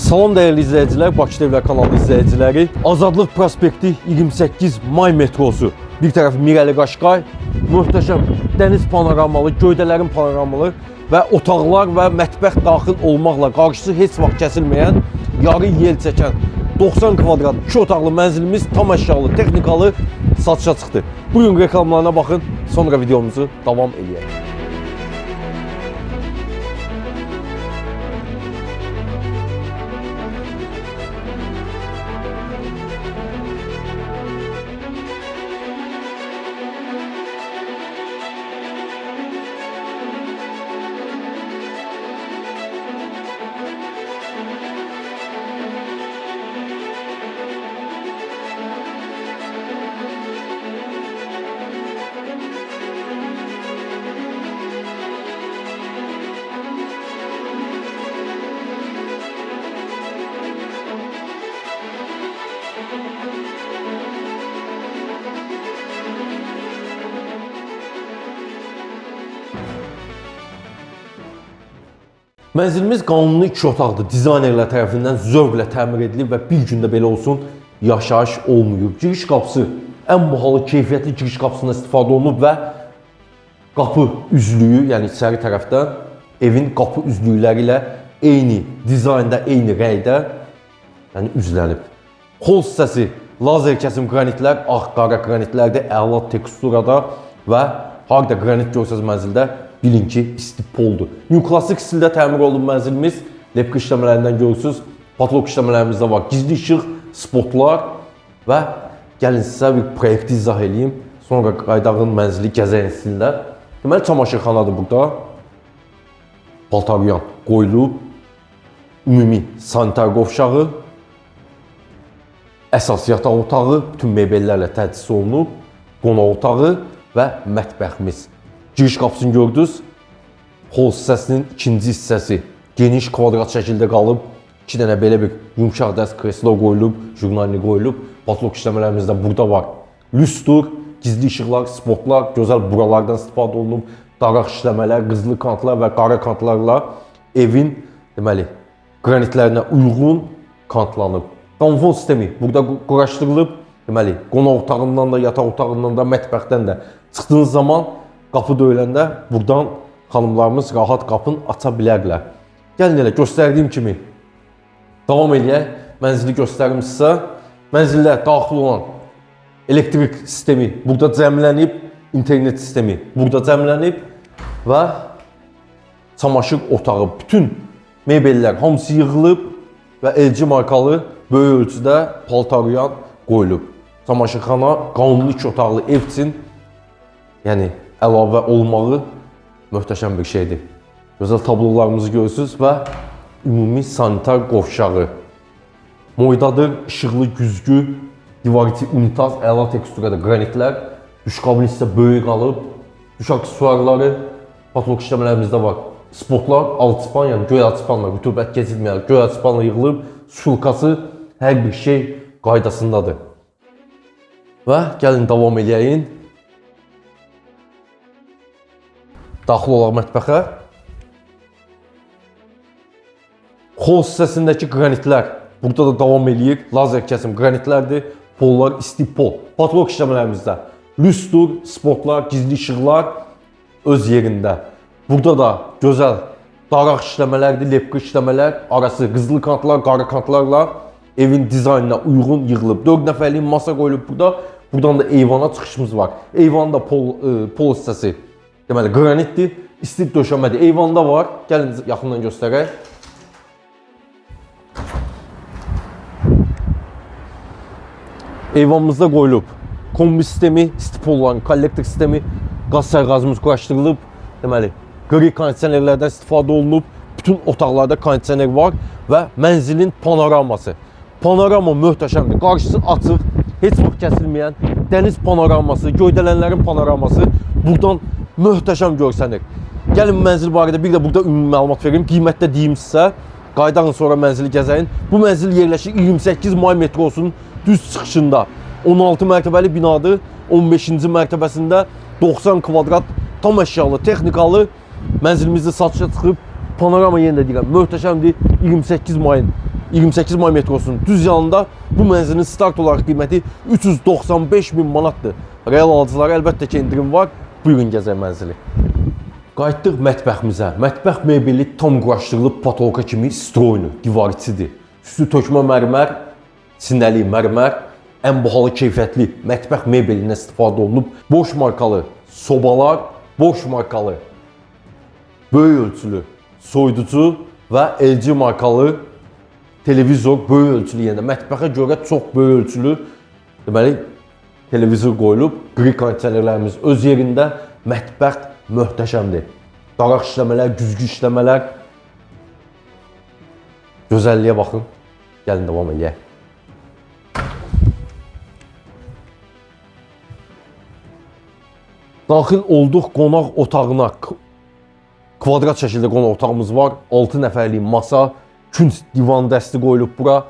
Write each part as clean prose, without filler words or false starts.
Salam dəyərli izləyicilər, Bakı TV kanalı izləyiciləri. Azadlıq prospekti 28 may metrosu. Bir tərəf Mirəli Qaşqay, möhtəşəm dəniz panoramalı, göydələrin panoramalı və otaqlar və mətbəx daxil olmaqla qarşısı heç vaxt kəsilməyən, yarı yel çəkən 90 kvadrat 2 otaqlı mənzilimiz tam əşyalı, texnikalı satışa çıxdı. Bugün reklamlarına baxın, sonra videomuzu davam edək. Mənzilimiz qanuni 2 otaqlı dizaynerlər tərəfindən zövqlə təmir edilib və bir gündə belə olsun yaşayış olmuyor. Giriş qapısı ən bahalı, keyfiyyətli giriş qapısından istifadə olunub və qapı üzlüyü, yəni içəri tərəfdən evin qapı üzlükləri ilə eyni dizaynda, eyni rəngdə yəni üzlənib. Xol hissəsi lazer kəsim qranitlər, ağ-qara qranitlərdə, əla teksturada və harda qranit görsəz mənzildə bilin ki, istipoldur. New Classic stildə təmir olunub mənzilimiz. Lepka işləmələrindən görürsünüz. Patlok işləmələrimizdə var. Gizli işıq, spotlar və gəlin sizə bir proyekti izah edeyim. Sonra qaydağın mənzili gəzəyin stilində. Deməli, çamaşırxanadır burada. Paltaryan qoyulub. Ümumi sanitar qovşağı. Əsas yataq otağı, bütün mebellərlə təchiz olunub. Qonaq otağı və mətbəximiz. Giriş qapısını gördünüz. Xol hissəsinin ikinci hissəsi geniş kvadrat şəkildə qalıb. 2 dənə belə bir yumşaq dəst kreslo qoyulub, jurnalini qoyulub. Patlok işləmələrimizdə burada var. Lüstr, gizli işıqlar, spotlar, gözəl buralardan istifadə olunub. Daraq işləmələr, qızılı kantlar və qara kantlarla evin deməli qranitlərinə uyğun kantlanıb. Konfor sistemi burada quraşdırılıb. Deməli, qonaq otağından da, yataq otağından da, mətbəxdən də çıxdığınız zaman qapı döyüləndə buradan xanımlarımız rahat qapını aça bilərlər. Gəlin elə göstərdiyim kimi davam edək. Mənzili göstərim sizə. Mənzildə daxil olan elektrik sistemi burada cəmlənib, internet sistemi burada cəmlənib və çamaşır otağı, bütün mebellər hamısı yığılıb və LG markalı böyük ölçüdə paltaryan qoyulub. Çamaşırxana qanuni 2 otaqlı ev üçün yəni əlavə olmağı möhtəşəm bir şeydir. Gözəl tablolarımızı görürsünüz və ümumi sanitar qovşağı. Moydadır, işıqlı, güzgü, divar içi unitaz, əla teksturada qranitlər. Düşqabın isə böyük qalıb. Duş aksesuarları, patlok işləmələrimizdə var. Spotlar, alçıpan, yəni göy alçıpanla, rütubət keçilməyən göy alçıpanla yığılıb. Sulkası, hər bir şey qaydasındadır. Və gəlin davam edəyin. Daxil olaq mətbəxə. Xol hissəsindəki qranitlər burada da davam eləyir. Lazer kəsim qranitlərdir. Pollar istipol. Patlok işləmələrimizdə lüstr, spotlar, gizli işıqlar öz yerində. Burada da gözəl daraq işləmələrdir, lepka işləmələr. Arası qızılı kantlar, qara kantlarla evin dizaynına uyğun yığılıb. 4 nəfərlik masa qoyulub burada. Buradan da eyvana çıxışımız var. Eyvanda pol hissəsi deməli qranitdir, istit döşəmədir. Eyvanda var. Gəlin yaxından göstərək. Eyvanımızda qoyulub kombi sistemi, stipolların, kollektor sistemi, qaz sərqazımız quraşdırılıb. Deməli, qri kondisionerlərdən istifadə olunub. Bütün otaqlarda kondisioner var və mənzilin panoraması. Panorama möhtəşəmdir. Qarşısı açıq, heç vaxt kəsilməyən dəniz panoraması, göydələnlərin panoraması buradan möhtəşəm görsənir. Gəlin mənzil barədə bir də burada ümumi məlumat verim. Qiymətdə deyim sizə. Qaydağın sonra mənzili gəzəyin. Bu mənzil yerləşir 28 may metrosunun düz çıxışında. 16 mərtəbəli binadır. 15-ci mərtəbəsində 90 kvadrat tam əşyalı, texnikalı mənzilimizdə satışa çıxıb. Panorama yenə də deyirəm, möhtəşəmdir. 28 mayın 28 may metrosunun düz yanında. Bu mənzilin start olaraq qiyməti 395 min manatdır. Real alıcılara əlbəttə ki indirim var. Buyurun gəzək mənzili. Qayıtdıq mətbəximizə. Mətbəx mebeli tam quraşdırılıb patolka kimi stroynu, divar içidir. Üstü tökmə mərmər, sinəli mərmər, ən bahalı keyfiyyətli mətbəx mebelindən istifadə olunub. Boş markalı sobalar, boş markalı böyük ölçülü soyuducu və LG markalı televizor böyük ölçülü, yəni mətbəxə görə çox böyük ölçülü deməli televizor qoyulub. Qri kondisionerlərimiz öz yerində, mətbəx möhtəşəmdir. Daraq işləmələr, güzgü işləmələr. Gözəlliyə baxın. Gəlin davam edək. Daxil olduq qonaq otağına. Kvadrat şəkildə qonaq otağımız var. 6 nəfərlik masa, künc divan dəsti qoyulub bura.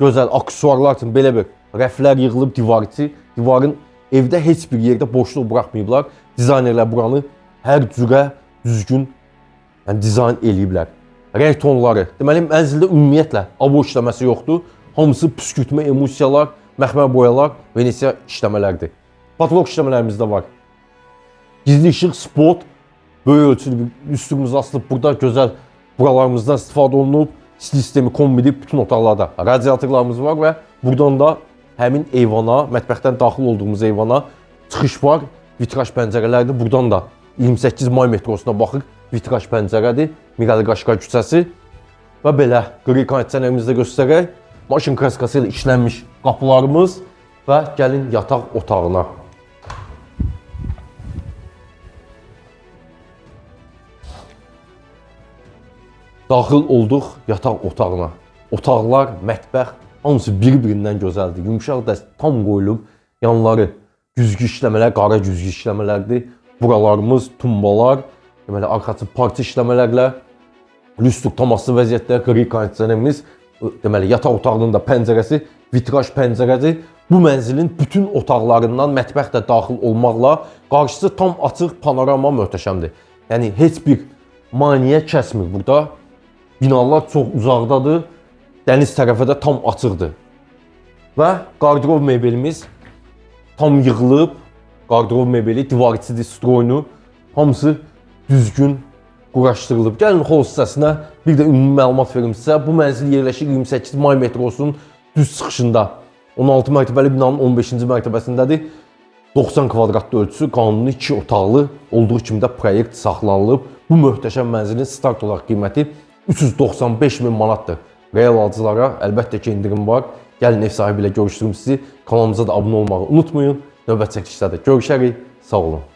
Gözəl aksesuarlar üçün belə bir rəflər yığılıb divar içi. Divarın evdə heç bir yerdə boşluq buraxmayıblar. Dizaynerlər buranı hər cürə düzgün dizayn eləyiblər. Rəng tonları, deməli mənzildə ümumiyyətlə abo işləməsi yoxdur. Hamısı püskürtmə, emulsiyalar, məxmər boyalar, Venesiya işləmələrdir. Patolog işləmələrimiz də var. Gizli işıq, spot, böyük ölçülü bir üstümüz asılıb burada gözəl buralarımızdan istifadə olunub. Stil sistemi kombinib bütün otaqlarda radiatorlarımız var və buradan da həmin eyvana, mətbəxdən daxil olduğumuz eyvana çıxış var. Vitraj pəncərələrdir. Buradan da 28 may metrosuna baxır. Vitraj pəncərədir. Mirəli Qaşqay küçəsi və belə qri kondisionerimizi də göstərək. Maşın kraskası ilə işlənmiş qapılarımız və gəlin yataq otağına. Daxil olduq yataq otağına. Otaqlar, mətbəx hamısı bir-birindən gözəldir. Yumşaq dəst tam qoyulub. Yanları güzgü işləmələr, qara güzgü işləmələrdir. Buralarımız tumbalar, deməli arxası parça işləmələrlə lüstruk tam asılı vəziyyətdə qri kondisionerimiz, deməli yataq otağının da pəncərəsi vitraj pəncərədir. Bu mənzilin bütün otaqlarından mətbəx də daxil olmaqla qarşısı tam açıq panorama möhtəşəmdir. Yəni heç bir maneə kəsmir burada. Binalar çox uzaqdadır. Dəniz tərəfə də tam açıqdır. Və qardirob mebelimiz tam yığılıb. Qardirob mebeli, divar içidir, stroynu. Hamısı düzgün quraşdırılıb. Gəlin xol hissəsinə bir də ümumi məlumat verim sizə. Bu mənzil yerləşir 28 may metrosunun düz çıxışında. 16 mərtəbəli binanın 15-ci mərtəbəsindədir. 90 kvadratlı ölçüsü, qanuni 2 otaqlı olduğu kimi də proyekt saxlanılıb. Bu möhtəşəm mənzilin start olaraq qiyməti 395 min manatdır. Real alıcılara əlbəttə ki indirim var. Gəlin ev sahibi ilə görüşdürüm sizi. Kanalımıza da abunə olmağı unutmayın. Növbət çəkilişdə də görüşərik. Sağ olun.